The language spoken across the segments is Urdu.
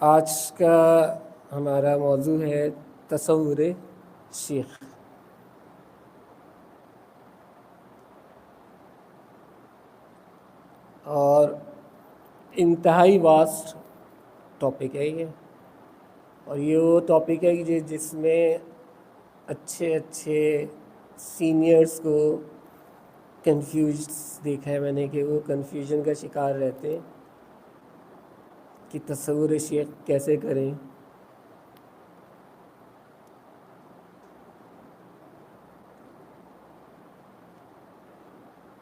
آج کا ہمارا موضوع ہے تصور شیخ. اور انتہائی واسٹ ٹاپک ہے یہ، اور یہ وہ ٹاپک ہے کہ جس میں اچھے سینئرز کو کنفیوز دیکھا ہے میں نے کہ وہ کنفیوژن کا شکار رہتے ہیں کہ تصور شیخ کیسے کریں.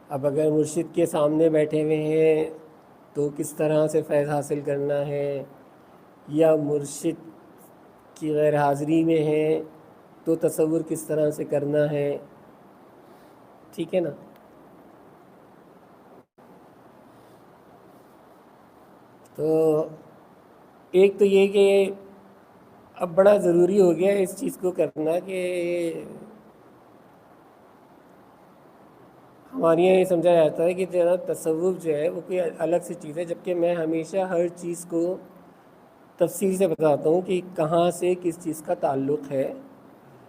اب اگر مرشد کے سامنے بیٹھے ہوئے ہیں تو کس طرح سے فیض حاصل کرنا ہے، یا مرشد کی غیر حاضری میں ہیں تو تصور کس طرح سے کرنا ہے. ٹھیک ہے نا. تو ایک تو یہ کہ اب بڑا ضروری ہو گیا اس چیز کو کرنا کہ ہمارے یہاں یہ سمجھا جاتا ہے کہ جناب تصوف جو ہے وہ کوئی الگ سی چیز ہے، جبکہ میں ہمیشہ ہر چیز کو تفصیل سے بتاتا ہوں کہ کہاں سے کس چیز کا تعلق ہے،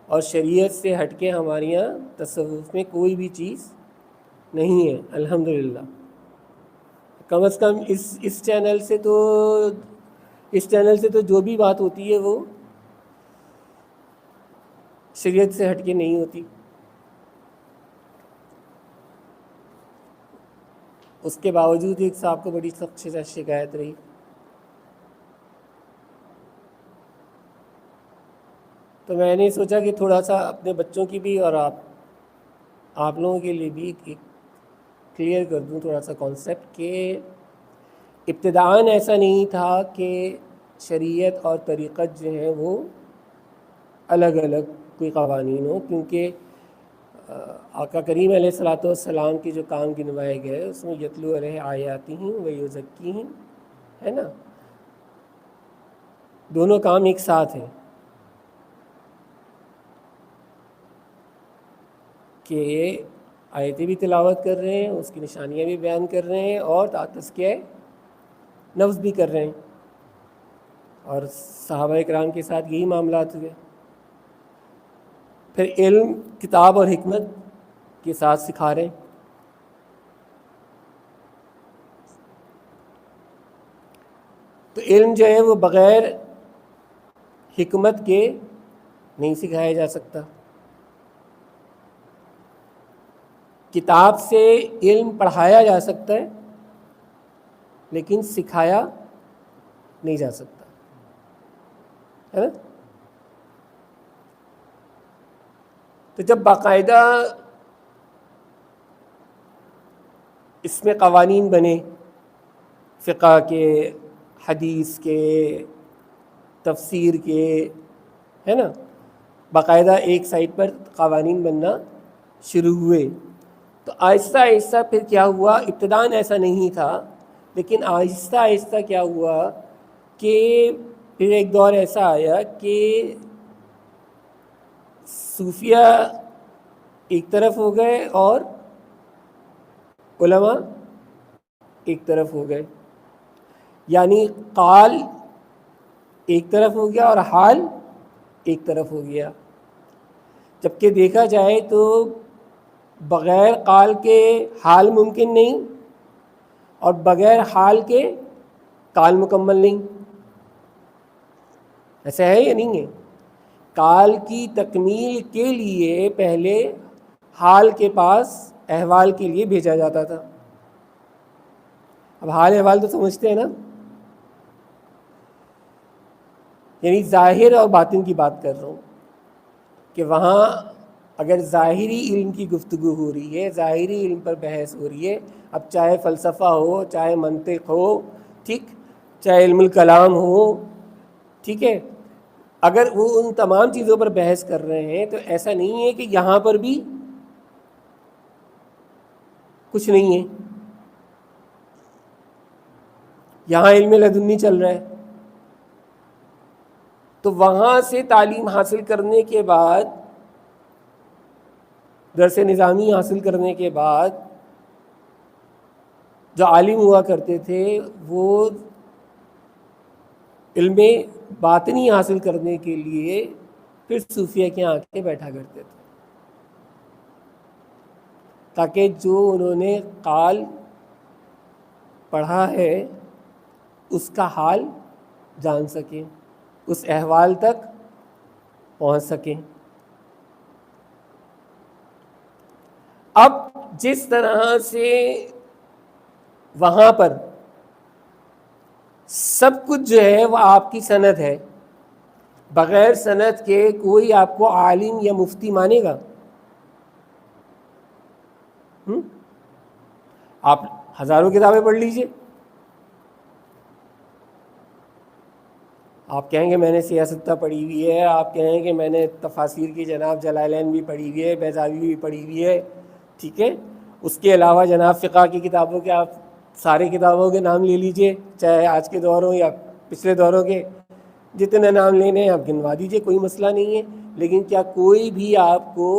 اور شریعت سے ہٹ کے ہمارے یہاں تصوف میں کوئی بھی چیز نہیں ہے الحمدللہ. کم از کم اس چینل سے تو جو بھی بات ہوتی ہے وہ شریعت سے ہٹ کے نہیں ہوتی. اس کے باوجود ایک صاحب کو بڑی سخت شکایت رہی. تو میں نے سوچا کہ تھوڑا سا اپنے بچوں کی بھی اور آپ لوگوں کے لیے بھی کلیئر کر دوں تھوڑا سا کانسیپٹ کہ ابتداً ایسا نہیں تھا کہ شریعت اور طریقت جو ہیں وہ الگ الگ کوئی قوانین ہوں، کیونکہ آقا کریم علیہ الصلوۃ والسلام کے جو کام گنوائے گئے اس میں یتلو علیہ آیاتہم و یزکیہم ہے نا، دونوں کام ایک ساتھ ہیں کہ آیتیں بھی تلاوت کر رہے ہیں، اس کی نشانیاں بھی بیان کر رہے ہیں، اور تزکیہ نفس بھی کر رہے ہیں. اور صحابہ اکرام کے ساتھ یہی معاملات ہوئے. پھر علم، کتاب اور حکمت کے ساتھ سکھا رہے ہیں. تو علم جو ہے وہ بغیر حکمت کے نہیں سکھایا جا سکتا. کتاب سے علم پڑھایا جا سکتا ہے لیکن سکھایا نہیں جا سکتا ہے نا. تو جب باقاعدہ اس میں قوانین بنے، فقہ کے، حدیث کے، تفسیر کے، ہے نا، باقاعدہ ایک سائٹ پر قوانین بننا شروع ہوئے، تو آہستہ آہستہ پھر کیا ہوا، ابتداً ایسا نہیں تھا لیکن آہستہ آہستہ کیا ہوا کہ پھر ایک دور ایسا آیا کہ صوفیہ ایک طرف ہو گئے اور علماء ایک طرف ہو گئے. یعنی قال ایک طرف ہو گیا اور حال ایک طرف ہو گیا. جبکہ دیکھا جائے تو بغیر قال کے حال ممکن نہیں، اور بغیر حال کے قال مکمل نہیں. ایسا ہے یا نہیں ہے؟ قال کی تکمیل کے لیے پہلے حال کے پاس احوال کے لیے بھیجا جاتا تھا. اب حال احوال تو سمجھتے ہیں نا، یعنی ظاہر اور باطن کی بات کر رہا ہوں کہ وہاں اگر ظاہری علم کی گفتگو ہو رہی ہے، ظاہری علم پر بحث ہو رہی ہے، اب چاہے فلسفہ ہو، چاہے منطق ہو، ٹھیک، چاہے علم الکلام ہو، ٹھیک ہے، اگر وہ ان تمام چیزوں پر بحث کر رہے ہیں تو ایسا نہیں ہے کہ یہاں پر بھی کچھ نہیں ہے. یہاں علم لدنی چل رہا ہے، تو وہاں سے تعلیم حاصل کرنے کے بعد، درس نظامی حاصل کرنے کے بعد جو عالم ہوا کرتے تھے وہ علم باطنی حاصل کرنے کے لیے پھر صوفیہ کے آ کے بیٹھا کرتے تھے، تاکہ جو انہوں نے قال پڑھا ہے اس کا حال جان سکیں، اس احوال تک پہنچ سکیں۔ اب جس طرح سے وہاں پر سب کچھ جو ہے وہ آپ کی سند ہے، بغیر سند کے کوئی آپ کو عالم یا مفتی مانے گا؟ آپ ہزاروں کتابیں پڑھ لیجئے، آپ کہیں گے میں نے سیاستہ پڑھی ہوئی ہے، آپ کہیں کہ میں نے تفاسیر کی جناب جلالین بھی پڑھی ہوئی ہے، بیضاوی بھی پڑھی ہوئی ہے، ٹھیک ہے، اس کے علاوہ جناب فقہ کی کتابوں کے آپ سارے کتابوں کے نام لے لیجئے، چاہے آج کے دور ہوں یا پچھلے دوروں کے، جتنے نام لینے ہیں آپ گنوا دیجئے، کوئی مسئلہ نہیں ہے، لیکن کیا کوئی بھی آپ کو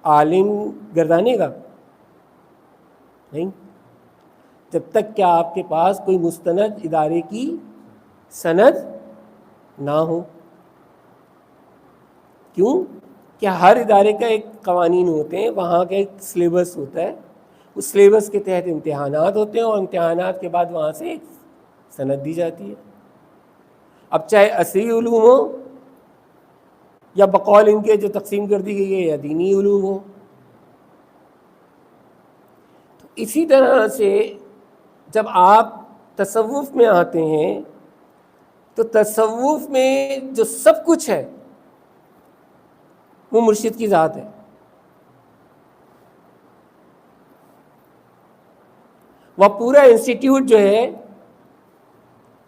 عالم گردانے گا؟ نہیں، جب تک کہ آپ کے پاس کوئی مستند ادارے کی سند نہ ہو۔ کیوں کہ ہر ادارے کا ایک قوانین ہوتے ہیں، وہاں کا ایک سلیبس ہوتا ہے، اس سلیبس کے تحت امتحانات ہوتے ہیں، اور امتحانات کے بعد وہاں سے ایک سند دی جاتی ہے۔ اب چاہے عصری علوم ہو یا بقول ان کے جو تقسیم کر دی گئی ہے یا دینی علوم ہو۔ تو اسی طرح سے جب آپ تصوف میں آتے ہیں تو تصوف میں جو سب کچھ ہے وہ مرشد کی ذات ہے۔ وہ پورا انسٹیٹیوٹ جو ہے،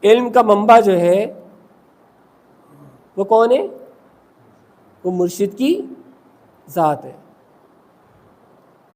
علم کا منبع جو ہے وہ کون ہے؟ وہ مرشد کی ذات ہے۔